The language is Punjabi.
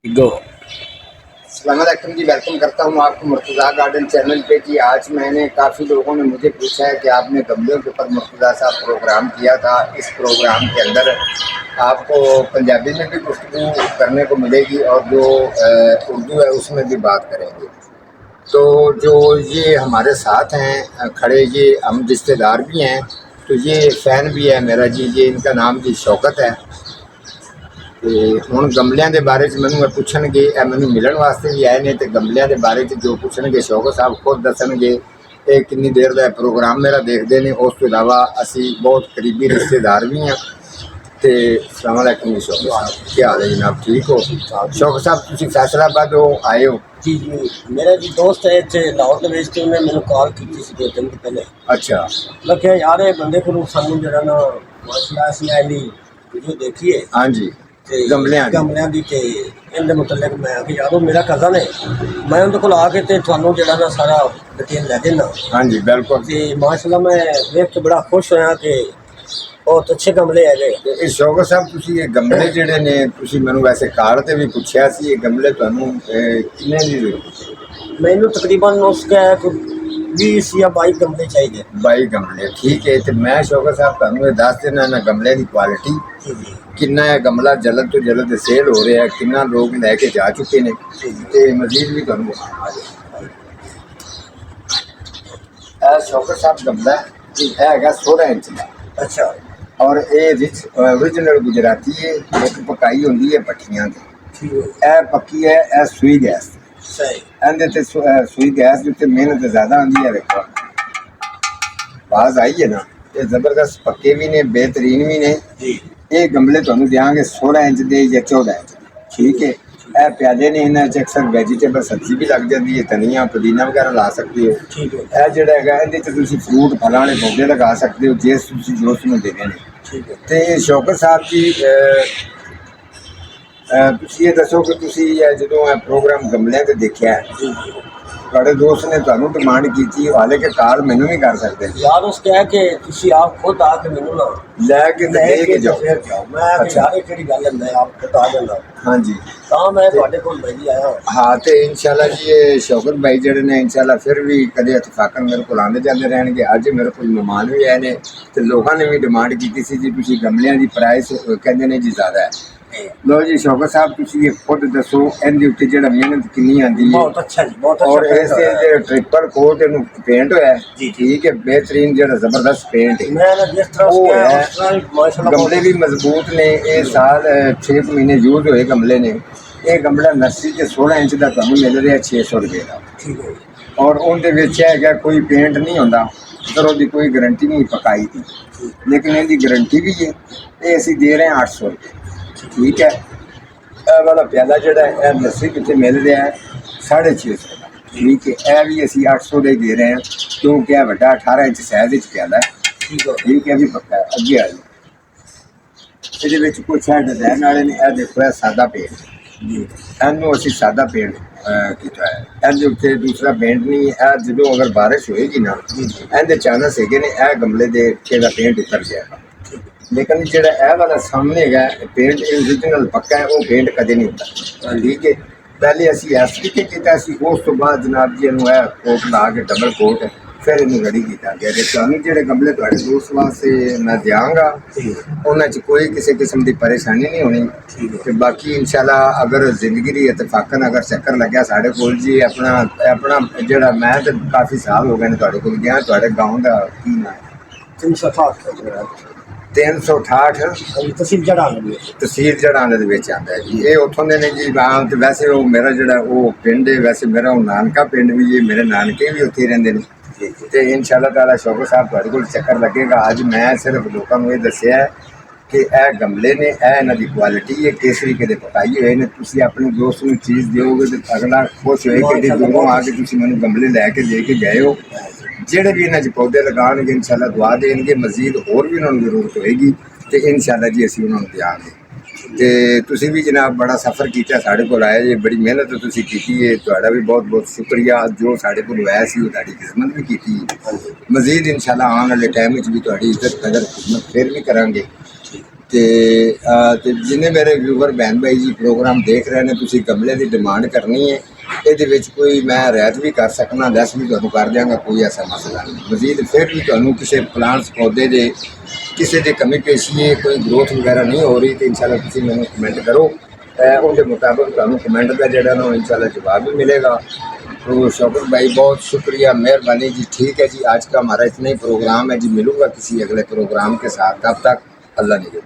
गो। अस्सलामुअलैकुम जी, वेलकम करता हूँ आपको मुर्तज़ा गार्डन चैनल पे। जी आज मैंने काफ़ी लोगों ने मुझे पूछा है कि आपने गमलों के ऊपर मुर्तज़ा साहब प्रोग्राम किया था। इस प्रोग्राम के अंदर आपको पंजाबी में भी गुफ्तगू करने को मिलेगी और जो उर्दू है उसमें भी बात करेंगे। तो जो ये हमारे साथ हैं खड़े, ये हम रिश्तेदार भी हैं, तो ये फ़ैन भी है मेरा जी। ये इनका नाम जी शौकत है। ਤੇ ਹੁਣ ਗਮਲਿਆਂ ਦੇ ਬਾਰੇ 'ਚ ਮੈਨੂੰ ਇਹ ਪੁੱਛਣਗੇ, ਇਹ ਮੈਨੂੰ ਮਿਲਣ ਵਾਸਤੇ ਵੀ ਆਏ ਨੇ ਤੇ ਗਮਲਿਆਂ ਦੇ ਬਾਰੇ 'ਚ ਜੋ ਪੁੱਛਣਗੇ ਸ਼ੌਕਤ ਸਾਹਿਬ ਖੁਦ ਦੱਸਣਗੇ। ਇਹ ਕਿੰਨੀ ਦੇਰ ਦਾ ਪ੍ਰੋਗਰਾਮ ਮੇਰਾ ਦੇਖਦੇ ਨੇ। ਉਸ ਤੋਂ ਇਲਾਵਾ ਅਸੀਂ ਬਹੁਤ ਕਰੀਬੀ ਰਿਸ਼ਤੇਦਾਰ ਵੀ ਹਾਂ। ਤੇ ਅਸਲਾਮ ਵਾਲੇਕੁਮ ਜੀ ਸ਼ੌਕਤ ਸਾਹਿਬ, ਕੀ ਹਾਲ ਹੈ ਜਨਾਬ, ਠੀਕ ਹੋ? ਸ਼ੌਕਤ ਸਾਹਿਬ ਤੁਸੀਂ ਫੈਸਲਾਬਾਦੋਂ ਆਏ ਹੋ? जी जी, मेरा जी दोस्त है इतने लाहौर के बेच के उन्हें मैंने कॉल की थी 2 दिन पहले। अच्छा, मैं क्या यार ये बंदे को सानू जरा ना माशाल्लाह सी आली वीडियो देखी है हाँ जी, ते गमलियां दी। गमलियां दी ते इनदे मुतल्लिक मैं कि यार वो मेरा कज़न है, मैं उनके कोल आके ते थानू जरा ना सारा डिटेल लै देना। हाँ जी बिल्कुल। ते माशाल्लाह मैं देख के बड़ा खुश होया कि बहुत अच्छे गमले है गए। ਤੇ ਇਹ ਸ਼ੌਕਤ ਸਾਹਿਬ ਤੁਸੀਂ ਇਹ ਗਮਲੇ ਜਿਹੜੇ ਨੇ, ਤੁਸੀਂ ਮੈਨੂੰ ਵੈਸੇ ਕਾਰਡ ਤੇ ਵੀ ਪੁੱਛਿਆ ਸੀ, ਇਹ ਗਮਲੇ ਤੁਹਾਨੂੰ ਕਿੰਨੇ ਦੀ ਜ਼ਰੂਰਤ? मैनू तकरीबन उसका 20 या 22 गमले चाहिए। 22 गमले, ठीक है। तो मैं शौकत साहब ਤੁਹਾਨੂੰ ਇਹ ਦੱਸ ਦੇਣਾ ਨਾ ਗਮਲੇ ਦੀ ਕੁਆਲਿਟੀ जी जी ਕਿੰਨਾ ਹੈ। ਗਮਲਾ ਜਲਦ ਤੋਂ ਜਲਦ ਸੇਲ ਹੋ ਰਿਹਾ, ਕਿੰਨਾ ਲੋਕ ਲੈ ਕੇ ਜਾ ਚੁੱਕੇ ਨੇ ਤੇ ਮਜ਼ੀਦ ਵੀ ਤੁਹਾਨੂੰ ਇਹ ਸ਼ੌਕਤ ਸਾਹਿਬ ਗਮਲਾ ਜੀ ਇਹ ਹੈਗਾ 16 ਇੰਚ ਦਾ। अच्छा ਔਰ ਇਹ ओरिजिनल गुजराती है। एक पकाई होंगी है पट्टियां ਦੀ, ठीक है ਇਹ ਪੱਕੀ ਹੈ। ਇਹ ਸੂਈ ਗੈਸ सही ਇਹਦੇ ਤੇ ਸੂਈ ਗੈਸ ਦੇ ਉੱਤੇ ਮਿਹਨਤ ਜ਼ਿਆਦਾ ਆਉਂਦੀ ਹੈ। ਵੇਖੋ ਆਵਾਜ਼ ਆਈ ਹੈ ਨਾ, ਇਹ ਜ਼ਬਰਦਸਤ ਪੱਕੇ ਵੀ ਨੇ, ਬਿਹਤਰੀਨ ਵੀ ਨੇ। जी ਇਹ ਗਮਲੇ ਤੁਹਾਨੂੰ ਦਿਆਂਗੇ 16 ਇੰਚ ਦੇ ਜਾਂ 14 ਇੰਚ ਦੇ, ਠੀਕ ਹੈ। ਇਹ ਪਿਆਜ਼ੇ ਨੇ, ਇਹਨਾਂ 'ਚ ਅਕਸਰ ਵੈਜੀਟੇਬਲ ਸਬਜ਼ੀ ਵੀ ਲੱਗ ਜਾਂਦੀ ਹੈ, ਧਨੀਆ ਪੁਦੀਨਾ ਵਗੈਰਾ ਲਾ ਸਕਦੇ ਹੋ। ठीक है ਇਹ ਜਿਹੜਾ ਹੈਗਾ ਇਹਦੇ 'ਚ ਤੁਸੀਂ ਫਰੂਟ ਫਲਾਂ ਵਾਲੇ ਪੌਦੇ ਲਗਾ ਸਕਦੇ ਹੋ ਜੇ ਤੁਸੀਂ ਦੋਸਤ ਨੂੰ ਦੇਣੇ ਨੇ। ठीक है ਤੇ ਸ਼ੌਕਤ ਸਾਹਿਬ ਜੀ ਤੁਸੀਂ ਇਹ ਦੱਸੋ ਕਿ ਤੁਸੀਂ ਇਹ ਜਦੋਂ ਇਹ ਪ੍ਰੋਗਰਾਮ ਗਮਲਿਆਂ 'ਤੇ ਦੇਖਿਆ ਹੈ, जी जी ਤੁਹਾਡੇ ਦੋਸਤ ਨੇ ਤੁਹਾਨੂੰ ਡਿਮਾਂਡ ਕੀਤੀ, ਹਾਲੇ ਕਿ ਕਾਲ ਮੈਨੂੰ ਵੀ ਕਰ ਸਕਦੇ ਜੀ। यार उस क्या है कि तुसी आप खुद आके मैनू ना ਲੈ ਕੇ ਤੇ ਦੇ ਕੇ ਜਾਓ। फिर जाओ। मैं अच्छा। यार ये केड़ी गल है, मैं आप खुद आ जाना ਹਾਂਜੀ तां मैं ਤੁਹਾਡੇ ਕੋਲ नहीं आया हूं। ਹਾਂ, ਤੇ ਇਨਸ਼ਾਅੱਲਾ ਜੀ ਇਹ ਸ਼ੌਕਤ ਭਾਈ ਜਿਹੜੇ ਨੇ ਇਨਸ਼ਾਅੱਲਾ ਫਿਰ ਵੀ ਕਦੇ ਇਤਫਾਕਨ ਮੇਰੇ ਕੋਲ ਆਉਂਦੇ ਜਾਂਦੇ ਰਹਿਣਗੇ। ਅੱਜ ਮੇਰੇ ਕੋਲ ਮਹਿਮਾਨ ਵੀ ਆਏ ਨੇ ਤੇ ਲੋਕਾਂ ਨੇ ਵੀ ਡਿਮਾਂਡ ਕੀਤੀ ਸੀ ਜੀ ਤੁਸੀਂ ਗਮਲਿਆਂ ਦੀ ਪ੍ਰਾਈਸ ਕਹਿੰਦੇ ਨੇ ਜੀ ਜ਼ਿਆਦਾ ਹੈ। ਲੋ ਜੀ ਸ਼ੌਕਤ ਸਾਹਿਬ ਤੁਸੀਂ ਇਹ ਖੁਦ ਦੱਸੋ ਇਹਦੇ ਉੱਤੇ ਜਿਹੜਾ ਮਿਹਨਤ ਕਿੰਨੀ ਆਉਂਦੀ ਹੈ। बहुत अच्छा जी, बहुत ਔਰ अच्छा ਇਸ ਦੇ ਜਿਹੜਾ ਟ੍ਰਿਪਲ ਕੋਟ ਇਹਨੂੰ ਪੇਂਟ ਹੋਇਆ ਹੈ, जी ਠੀਕ ਹੈ, ਬਿਹਤਰੀਨ ਜਿਹੜਾ ਜ਼ਬਰਦਸਤ ਪੇਂਟ ਹੈ। मैं ना जिस तरह वो उसके है, उस तरह माशाल्लाह गमले भी मजबूत ने। ये साल 6 महीने यूज होए गमले ने। ये गमला नर्सरी के 16 इंच का ਤੁਹਾਨੂੰ ਮਿਲ ਰਿਹਾ 600 रुपये का। ठीक है ਔਰ ਉਹਦੇ ਵਿੱਚ ਹੈਗਾ ਕੋਈ ਪੇਂਟ ਨਹੀਂ ਹੁੰਦਾ, ਪਰ ਉਹਦੀ ਕੋਈ ਗਾਰੰਟੀ ਨਹੀਂ ਪਕਾਈ ਦੀ, ਲੇਕਿਨ ਇਹਦੀ ਗਾਰੰਟੀ ਵੀ ਹੈ। ਇਹ ਅਸੀਂ ਦੇ ਰਹੇ ਹਾਂ 800 रुपये, ठीक है। ਇਹ ਵਾਲਾ ਪਿਆਲਾ ਜਿਹੜਾ ਹੈ ਇਹ ਨਰਸਰੀ ਕਿੱਥੇ ਮਿਲ ਰਿਹਾ ਹੈ 650 ਦਾ, ਠੀਕ ਹੈ। ਇਹ ਵੀ ਅਸੀਂ 800 ਦਾ ਹੀ ਦੇ ਰਹੇ ਹਾਂ ਕਿਉਂਕਿ ਇਹ ਵੱਡਾ 18 ਇੰਚ ਸਾਈਜ਼ ਵਿੱਚ ਪਿਆਲਾ ਹੈ, ठीक है ਠੀਕ ਹੈ। ਵੀ ਪੱਕਾ ਹੈ। ਅੱਗੇ ਆ ਜਾਓ, ਇਹਦੇ ਵਿੱਚ ਕੁਛ ਹੈ ਡਿਜ਼ਾਈਨ ਵਾਲੇ ਨੇ। ਇਹ ਦੇਖੋ ਇਹ ਸਾਦਾ ਪੇਂਟ जी ਇਹਨੂੰ ਅਸੀਂ ਸਾਦਾ ਪੇਂਟ ਕੀਤਾ ਹੈ। ਇਹਦੇ ਉੱਤੇ ਦੂਸਰਾ ਪੇਂਟ ਨਹੀਂ ਹੈ। ਇਹ ਜਦੋਂ ਅਗਰ ਬਾਰਿਸ਼ ਹੋਏਗੀ ਨਾ, ਇਹਦੇ ਚਾਂਸ ਹੈਗੇ ਨੇ ਇਹ ਗਮਲੇ ਦੇ ਇਹਦਾ ਪੇਂਟ ਉਤਰ ਜਾਏਗਾ। ਲੇਕਿਨ ਜਿਹੜਾ ਇਹ ਵਾਲਾ ਸਾਹਮਣੇ ਹੈਗਾ ਪੇਂਟ ਓਰੀਜਨਲ ਪੱਕਾ ਹੈ, ਉਹ ਪੇਂਟ ਕਦੇ ਨਹੀਂ ਹੁੰਦਾ, ਠੀਕ ਹੈ। ਪਹਿਲੇ ਅਸੀਂ ਇਸ ਤਰੀਕੇ ਕੀਤਾ ਸੀ, ਉਸ ਤੋਂ ਬਾਅਦ ਜਨਾਬ ਜੀ ਇਹਨੂੰ ਇਹ ਕੋਟ ਲਾ ਕੇ ਡਬਲ ਕੋਟ ਫਿਰ ਇਹਨੂੰ ਰੈਡੀ ਕੀਤਾ ਗਿਆ। ਤੇ ਤੁਹਾਨੂੰ ਜਿਹੜੇ ਗਮਲੇ ਤੁਹਾਡੇ ਦੋਸਤ ਵਾਸਤੇ ਮੈਂ ਦਿਆਂਗਾ ਉਹਨਾਂ 'ਚ ਕੋਈ ਕਿਸੇ ਕਿਸਮ ਦੀ ਪਰੇਸ਼ਾਨੀ ਨਹੀਂ ਹੋਣੀ। ਤੇ ਬਾਕੀ ਇਨਸ਼ਾਅੱਲਾ ਅਗਰ ਜ਼ਿੰਦਗੀ ਦੀ ਇਤਫਾਕਨ ਅਗਰ ਚੱਕਰ ਲੱਗਿਆ ਸਾਡੇ ਕੋਲ ਜੀ, ਆਪਣਾ ਜਿਹੜਾ ਮੈਂ ਤਾਂ ਕਾਫੀ ਸਾਲ ਹੋ ਗਏ ਨੇ ਤੁਹਾਡੇ ਕੋਲ ਗਿਆ। ਤੁਹਾਡੇ ਗਾਉਂ ਦਾ ਕੀ ਨਾਮ ਹੈ? 360 368 तहसील जड़ा लगी ਤਹਿਸੀਲ ਜੜਾਂ ਦੇ ਵਿੱਚ ਆਉਂਦਾ ਹੈ ਜੀ। ਇਹ ਉੱਥੋਂ ਦੇ ਨੇ ਜੀ। ਆਮ ਤੇ ਵੈਸੇ ਉਹ ਮੇਰਾ ਜਿਹੜਾ ਉਹ ਪਿੰਡ ਹੈ, ਵੈਸੇ ਮੇਰਾ ਉਹ ਨਾਨਕਾ ਪਿੰਡ ਵੀ ਹੈ, ਮੇਰੇ ਨਾਨਕੇ ਵੀ ਉੱਥੇ ਹੀ ਰਹਿੰਦੇ ਨੇ। ਤੇ ਇਨਸ਼ਾਅੱਲਾ ਤਾਲਾ ਸ਼ੌਕਤ ਸਾਹਿਬ ਤੁਹਾਡੇ ਕੋਲ ਚੱਕਰ ਲੱਗੇਗਾ। ਅੱਜ ਮੈਂ ਸਿਰਫ ਲੋਕਾਂ ਨੂੰ ਇਹ ਦੱਸਿਆ ਹੈ ਕਿ ਇਹ ਗਮਲੇ ਨੇ, ਇਹ ਇਹਨਾਂ ਦੀ ਕੁਆਲਿਟੀ ਹੈ, ਕਿਸ ਤਰੀਕੇ ਦੇ ਪਕਾਈ ਹੋਏ ਨੇ। ਤੁਸੀਂ ਆਪਣੇ ਦੋਸਤ ਨੂੰ ਚੀਜ਼ ਦਿਓਗੇ ਤੇ ਅਗਲਾ ਖੁਸ਼ ਹੋਏਗਾ ਕਿ ਦੂਰੋਂ ਆ ਕੇ ਤੁਸੀਂ ਮੈਨੂੰ ਗਮਲੇ ਲੈ ਕੇ ਦੇ ਕੇ ਗਏ ਹੋ। ਜਿਹੜੇ ਵੀ ਇਹਨਾਂ 'ਚ ਪੌਦੇ ਲਗਾਉਣਗੇ ਇਨਸ਼ਾਅੱਲਾ ਦੁਆ ਦੇਣਗੇ, ਮਜ਼ੀਦ ਹੋਰ ਵੀ ਉਹਨਾਂ ਨੂੰ ਜ਼ਰੂਰਤ ਹੋਏਗੀ ਤੇ ਇਨਸ਼ਾਅੱਲਾ ਜੀ ਅਸੀਂ ਉਹਨਾਂ ਨੂੰ ਦਿਆਂਗੇ। ਤੇ ਤੁਸੀਂ ਵੀ ਜਨਾਬ ਬੜਾ ਸਫ਼ਰ ਕੀਤਾ, ਸਾਡੇ ਕੋਲ ਆਏ ਜੇ, ਬੜੀ ਮਿਹਨਤ ਤੁਸੀਂ ਕੀਤੀ ਹੈ, ਤੁਹਾਡਾ ਵੀ ਬਹੁਤ ਬਹੁਤ ਸ਼ੁਕਰੀਆ। ਜੋ ਸਾਡੇ ਕੋਲ ਆਇਆ ਸੀ ਉਹ ਤੁਹਾਡੀ ਖਿਦਮਤ ਵੀ ਕੀਤੀ। ਮਜ਼ੀਦ ਇਨਸ਼ਾਅੱਲਾ ਆਉਣ ਵਾਲੇ ਟਾਈਮ ਵਿੱਚ ਵੀ ਤੁਹਾਡੀ ਇੱਜ਼ਤ ਕਦਰ ਖਿਦਮਤ ਫਿਰ ਵੀ ਕਰਾਂਗੇ। ਤੇ ਜਿੰਨੇ ਮੇਰੇ ਵਿਊਵਰ ਭੈਣ ਭਾਈ ਜੀ ਪ੍ਰੋਗਰਾਮ ਦੇਖ ਰਹੇ ਨੇ, ਤੁਸੀਂ ਗਮਲੇ ਦੀ ਡਿਮਾਂਡ ਕਰਨੀ ਹੈ, ਇਹਦੇ ਵਿੱਚ ਕੋਈ ਮੈਂ ਰਿਆਇਤ ਵੀ ਕਰ ਸਕਣਾ, ਲੈਸ ਵੀ ਤੁਹਾਨੂੰ ਕਰ ਦਿਆਂਗਾ, ਕੋਈ ਐਸਾ ਮਸਲਾ ਨਹੀਂ। ਮਜ਼ੀਦ ਫਿਰ ਵੀ ਤੁਹਾਨੂੰ ਕਿਸੇ ਪਲਾਂਟਸ ਪੌਦੇ ਦੇ ਕਿਸੇ ਦੀ ਕਮੀ ਪੇਸ਼ੀ ਹੈ, ਕੋਈ ਗਰੋਥ ਵਗੈਰਾ ਨਹੀਂ ਹੋ ਰਹੀ, ਤਾਂ ਇਨਸ਼ਾਅੱਲਾ ਤੁਸੀਂ ਮੈਨੂੰ ਕਮੈਂਟ ਕਰੋ, ਉਹਦੇ ਮੁਤਾਬਕ ਤੁਹਾਨੂੰ ਕਮੈਂਟ ਦਾ ਜਿਹੜਾ ਨਾ इनशाला जवाब भी मिलेगा। तो शौकत भाई बहुत शुक्रिया, मेहरबानी जी। ठीक है जी, आज का हमारा इतना ही प्रोग्राम है जी, मिलूँगा किसी अगले प्रोग्राम के साथ, तब तक अल्लाह ने।